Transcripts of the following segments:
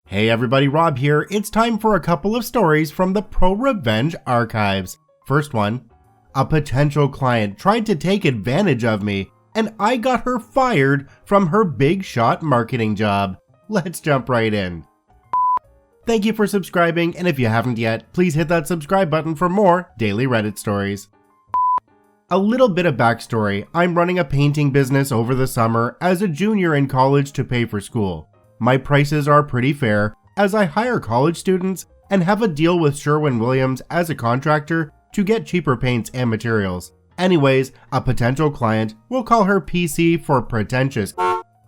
Hey everybody, Rob here. It's time for a couple of stories from the ProRevenge archives. First one, a potential client tried to take advantage of me and I got her fired from her big shot marketing job. Let's jump right in. Thank you for subscribing, and if you haven't yet, please hit that subscribe button for more daily Reddit stories. A little bit of backstory. I'm running a painting business over the summer as a junior in college to pay for school. My prices are pretty fair as I hire college students and have a deal with Sherwin-Williams as a contractor to get cheaper paints and materials. Anyways, a potential client, we'll call her PC for pretentious,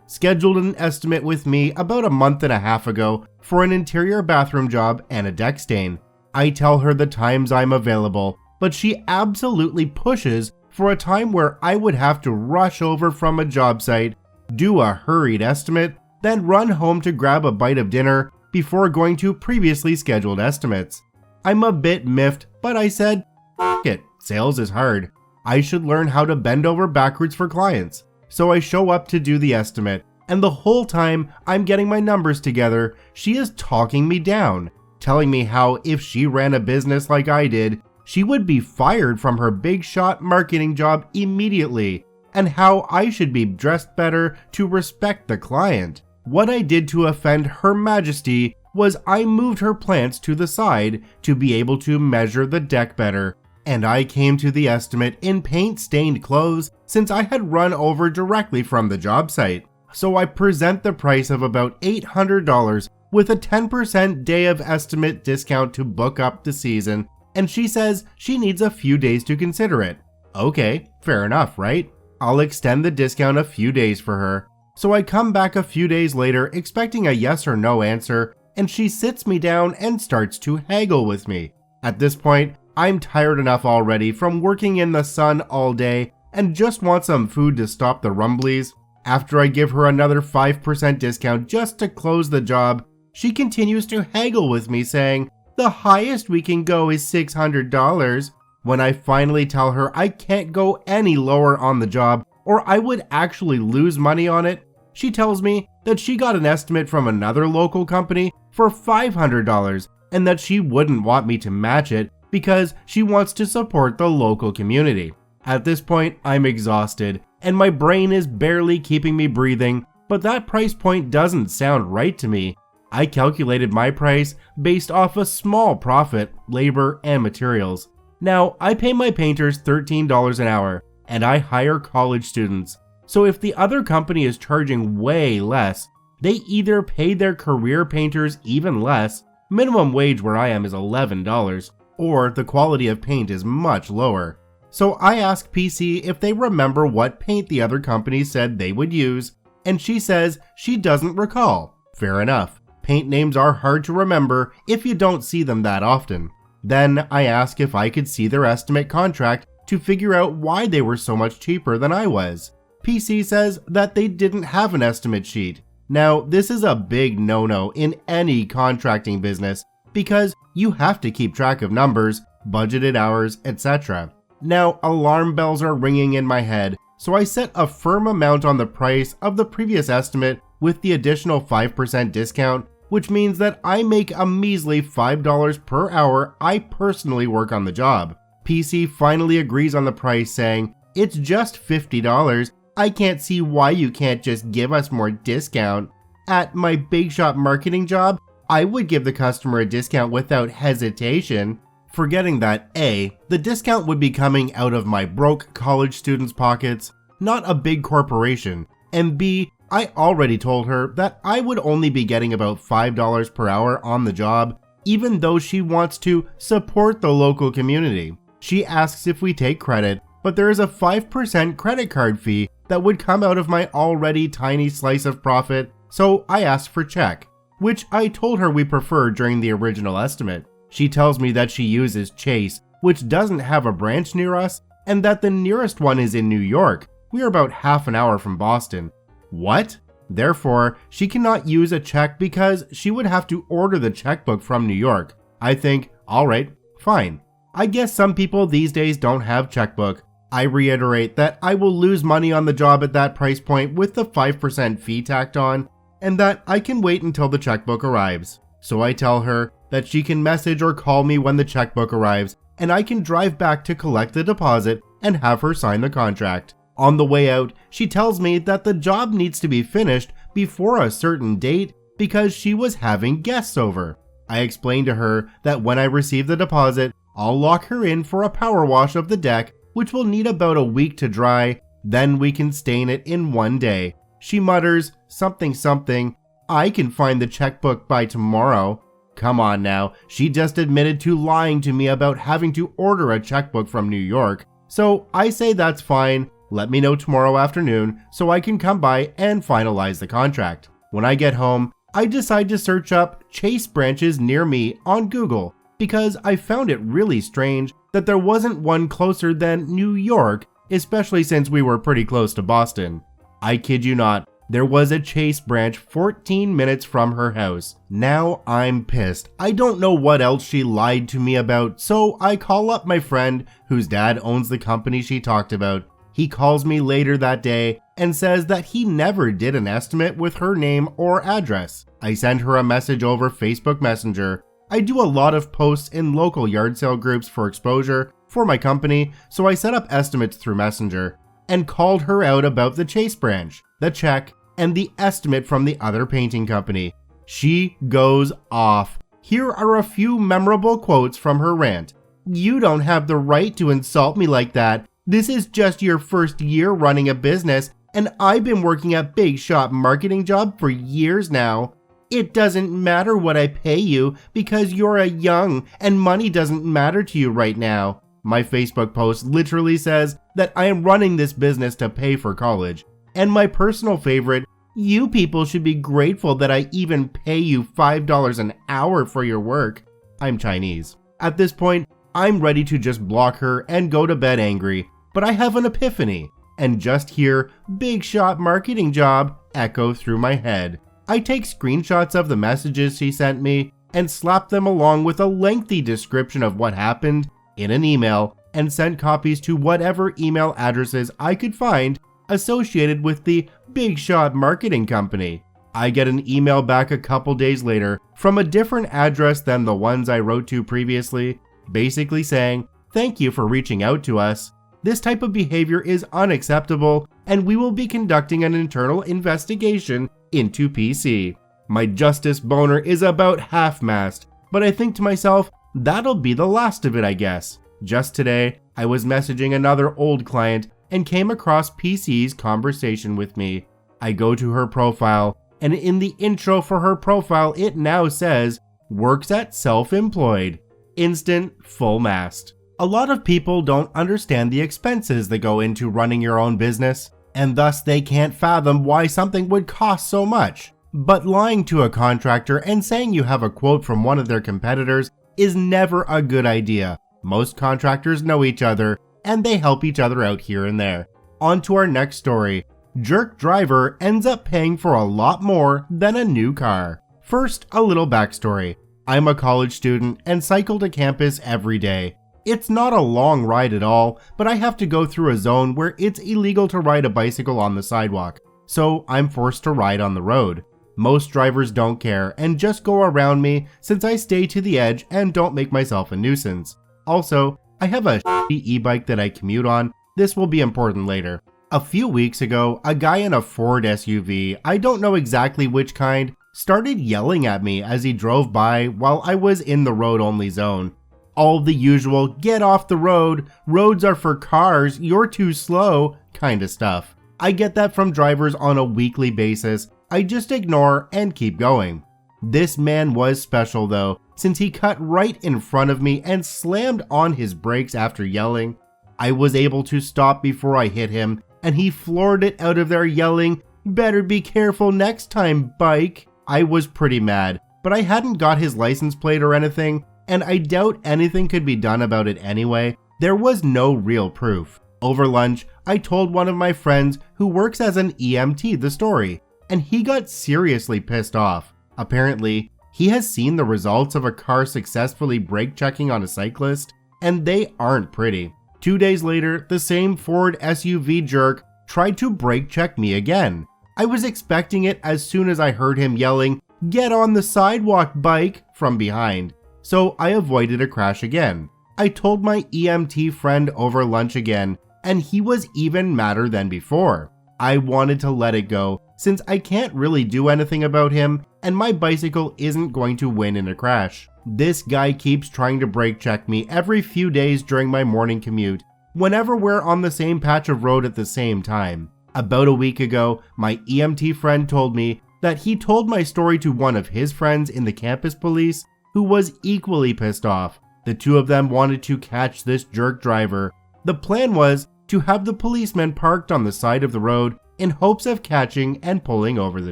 scheduled an estimate with me about a month and a half ago for an interior bathroom job and a deck stain. I tell her the times I'm available, but she absolutely pushes for a time where I would have to rush over from a job site, do a hurried estimate, then run home to grab a bite of dinner before going to previously scheduled estimates. I'm a bit miffed, but I said, F it, sales is hard. I should learn how to bend over backwards for clients. So I show up to do the estimate, and the whole time I'm getting my numbers together, she is talking me down, telling me how if she ran a business like I did, she would be fired from her big shot marketing job immediately, and how I should be dressed better to respect the client. What I did to offend Her Majesty was I moved her plants to the side to be able to measure the deck better, and I came to the estimate in paint-stained clothes since I had run over directly from the job site. So I present the price of about $800 with a 10% day of estimate discount to book up the season, and she says she needs a few days to consider it. Okay, fair enough, right? I'll extend the discount a few days for her. So I come back a few days later expecting a yes or no answer, and she sits me down and starts to haggle with me. At this point, I'm tired enough already from working in the sun all day and just want some food to stop the rumblies. After I give her another 5% discount just to close the job, she continues to haggle with me saying, the highest we can go is $600. When I finally tell her I can't go any lower on the job or I would actually lose money on it, she tells me that she got an estimate from another local company for $500 and that she wouldn't want me to match it because she wants to support the local community. At this point, I'm exhausted and my brain is barely keeping me breathing, but that price point doesn't sound right to me. I calculated my price based off a small profit, labor, and materials. Now, I pay my painters $13 an hour and I hire college students. So if the other company is charging way less, they either pay their career painters even less, minimum wage where I am is $11, or the quality of paint is much lower. So I ask PC if they remember what paint the other company said they would use, and she says she doesn't recall. Fair enough. Paint names are hard to remember if you don't see them that often. Then I ask if I could see their estimate contract to figure out why they were so much cheaper than I was. PC says that they didn't have an estimate sheet. Now, this is a big no-no in any contracting business because you have to keep track of numbers, budgeted hours, etc. Now, alarm bells are ringing in my head, so I set a firm amount on the price of the previous estimate with the additional 5% discount, which means that I make a measly $5 per hour I personally work on the job. PC finally agrees on the price, saying, it's just $50. I can't see why you can't just give us more discount. At my big shot marketing job, I would give the customer a discount without hesitation, forgetting that A, the discount would be coming out of my broke college students' pockets, not a big corporation, and B, I already told her that I would only be getting about $5 per hour on the job, even though she wants to support the local community. She asks if we take credit, but there is a 5% credit card fee that would come out of my already tiny slice of profit, so I asked for check, which I told her we preferred during the original estimate. She tells me that she uses Chase, which doesn't have a branch near us, and that the nearest one is in New York. We are about half an hour from Boston. What? Therefore, she cannot use a check because she would have to order the checkbook from New York. I think, alright, fine. I guess some people these days don't have checkbook. I reiterate that I will lose money on the job at that price point with the 5% fee tacked on. and that I can wait until the checkbook arrives. So I tell her that she can message or call me when the checkbook arrives, and I can drive back to collect the deposit and have her sign the contract. On the way out, she tells me that the job needs to be finished before a certain date because she was having guests over. I explained to her that when I receive the deposit, I'll lock her in for a power wash of the deck, which will need about a week to dry, then we can stain it in one day. She mutters, something, I can find the checkbook by tomorrow. Come on now, she just admitted to lying to me about having to order a checkbook from New York. So I say that's fine, let me know tomorrow afternoon so I can come by and finalize the contract. When I get home, I decide to search up Chase branches near me on Google because I found it really strange that there wasn't one closer than New York, especially since we were pretty close to Boston. I kid you not, there was a Chase branch 14 minutes from her house. Now I'm pissed. I don't know what else she lied to me about, so I call up my friend whose dad owns the company she talked about. He calls me later that day and says that he never did an estimate with her name or address. I send her a message over Facebook Messenger. I do a lot of posts in local yard sale groups for exposure for my company, so I set up estimates through Messenger and called her out about the Chase branch, the check, and the estimate from the other painting company. She goes off. Here are a few memorable quotes from her rant. "You don't have the right to insult me like that. This is just your first year running a business, and I've been working a big shop marketing job for years now. It doesn't matter what I pay you because you're a young and money doesn't matter to you right now." My Facebook post literally says that I am running this business to pay for college. And my personal favorite, "You people should be grateful that I even pay you $5 an hour for your work." I'm Chinese. At this point, I'm ready to just block her and go to bed angry, but I have an epiphany and just hear "big shot marketing job" echo through my head. I take screenshots of the messages she sent me and slap them along with a lengthy description of what happened in an email and sent copies to whatever email addresses I could find associated with the Big Shot Marketing Company. I get an email back a couple days later from a different address than the ones I wrote to previously, basically saying, "Thank you for reaching out to us. This type of behavior is unacceptable and we will be conducting an internal investigation into PC." My justice boner is about half-mast, but I think to myself, that'll be the last of it, I guess. Just today, I was messaging another old client and came across PC's conversation with me. I go to her profile, and in the intro for her profile, it now says, "Works at self-employed." Instant full mast. A lot of people don't understand the expenses that go into running your own business, and thus they can't fathom why something would cost so much. But lying to a contractor and saying you have a quote from one of their competitors is never a good idea. Most contractors know each other, and they help each other out here and there. On to our next story. Jerk driver ends up paying for a lot more than a new car. First, a little backstory. I'm a college student and cycle to campus every day. It's not a long ride at all, but I have to go through a zone where it's illegal to ride a bicycle on the sidewalk, so I'm forced to ride on the road. Most drivers don't care and just go around me since I stay to the edge and don't make myself a nuisance. Also, I have a shitty e-bike that I commute on. This will be important later. A few weeks ago, a guy in a Ford SUV, I don't know exactly which kind, started yelling at me as he drove by while I was in the road-only zone. All the usual "get off the road, roads are for cars, you're too slow" kind of stuff. I get that from drivers on a weekly basis. I just ignore and keep going. This man was special though, since he cut right in front of me and slammed on his brakes after yelling. I was able to stop before I hit him, and he floored it out of there yelling, "Better be careful next time, bike." I was pretty mad, but I hadn't got his license plate or anything, and I doubt anything could be done about it anyway. There was no real proof. Over lunch, I told one of my friends who works as an EMT the story, and he got seriously pissed off. Apparently, he has seen the results of a car successfully brake checking on a cyclist, and they aren't pretty. 2 days later, the same Ford SUV jerk tried to brake check me again. I was expecting it as soon as I heard him yelling, "Get on the sidewalk, bike," from behind, so I avoided a crash again. I told my EMT friend over lunch again, and he was even madder than before. I wanted to let it go since I can't really do anything about him and my bicycle isn't going to win in a crash. This guy keeps trying to brake check me every few days during my morning commute, whenever we're on the same patch of road at the same time. About a week ago, my EMT friend told me that he told my story to one of his friends in the campus police who was equally pissed off. The two of them wanted to catch this jerk driver. The plan was to have the policeman parked on the side of the road in hopes of catching and pulling over the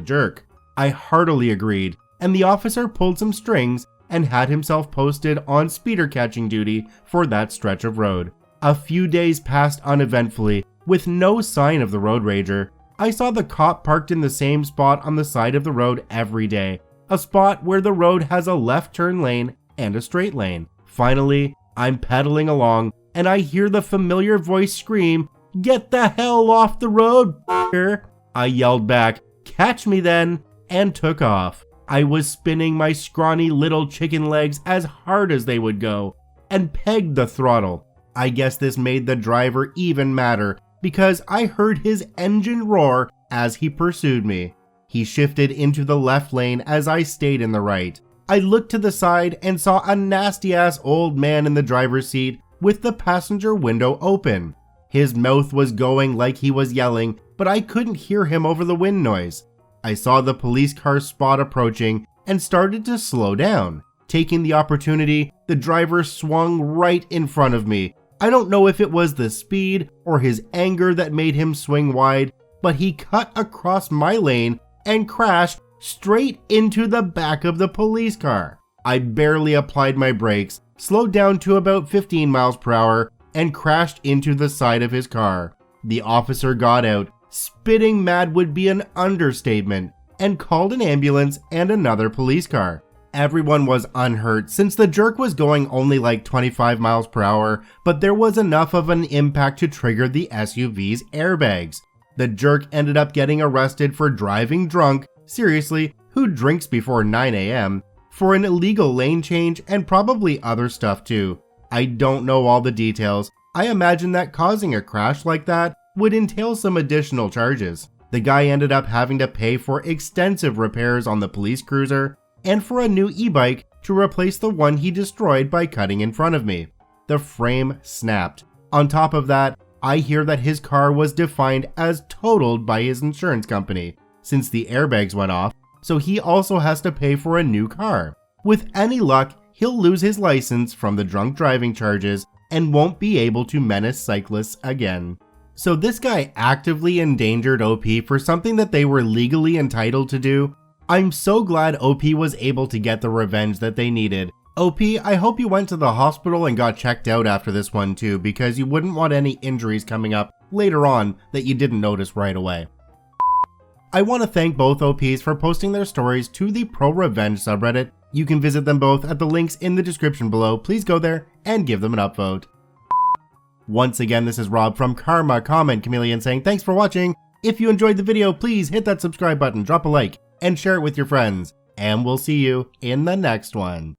jerk. I heartily agreed, and the officer pulled some strings and had himself posted on speeder catching duty for that stretch of road. A few days passed uneventfully, with no sign of the road rager. I saw the cop parked in the same spot on the side of the road every day, a spot where the road has a left turn lane and a straight lane. Finally, I'm pedaling along and I hear the familiar voice scream, "Get the hell off the road, f***er." I yelled back, "Catch me then," and took off. I was spinning my scrawny little chicken legs as hard as they would go and pegged the throttle. I guess this made the driver even madder because I heard his engine roar as he pursued me. He shifted into the left lane as I stayed in the right. I looked to the side and saw a nasty-ass old man in the driver's seat with the passenger window open. His mouth was going like he was yelling, but I couldn't hear him over the wind noise. I saw the police car spot approaching and started to slow down. Taking the opportunity, the driver swung right in front of me. I don't know if it was the speed or his anger that made him swing wide, but he cut across my lane and crashed straight into the back of the police car. I barely applied my brakes, slowed down to about 15 miles per hour, and crashed into the side of his car. The officer got out, spitting mad would be an understatement, and called an ambulance and another police car. Everyone was unhurt since the jerk was going only like 25 miles per hour, but there was enough of an impact to trigger the SUV's airbags. The jerk ended up getting arrested for driving drunk, seriously, who drinks before 9 a.m., for an illegal lane change and probably other stuff too. I don't know all the details. I imagine that causing a crash like that would entail some additional charges. The guy ended up having to pay for extensive repairs on the police cruiser and for a new e-bike to replace the one he destroyed by cutting in front of me. The frame snapped. On top of that, I hear that his car was defined as totaled by his insurance company since the airbags went off, so he also has to pay for a new car. With any luck, he'll lose his license from the drunk driving charges and won't be able to menace cyclists again. So this guy actively endangered OP for something that they were legally entitled to do. I'm so glad OP was able to get the revenge that they needed. OP, I hope you went to the hospital and got checked out after this one too, because you wouldn't want any injuries coming up later on that you didn't notice right away. I want to thank both OPs for posting their stories to the ProRevenge subreddit. You can visit them both at the links in the description below. Please go there and give them an upvote. Once again, this is Rob from Karma Comment Chameleon saying thanks for watching. If you enjoyed the video, please hit that subscribe button, drop a like, and share it with your friends. And we'll see you in the next one.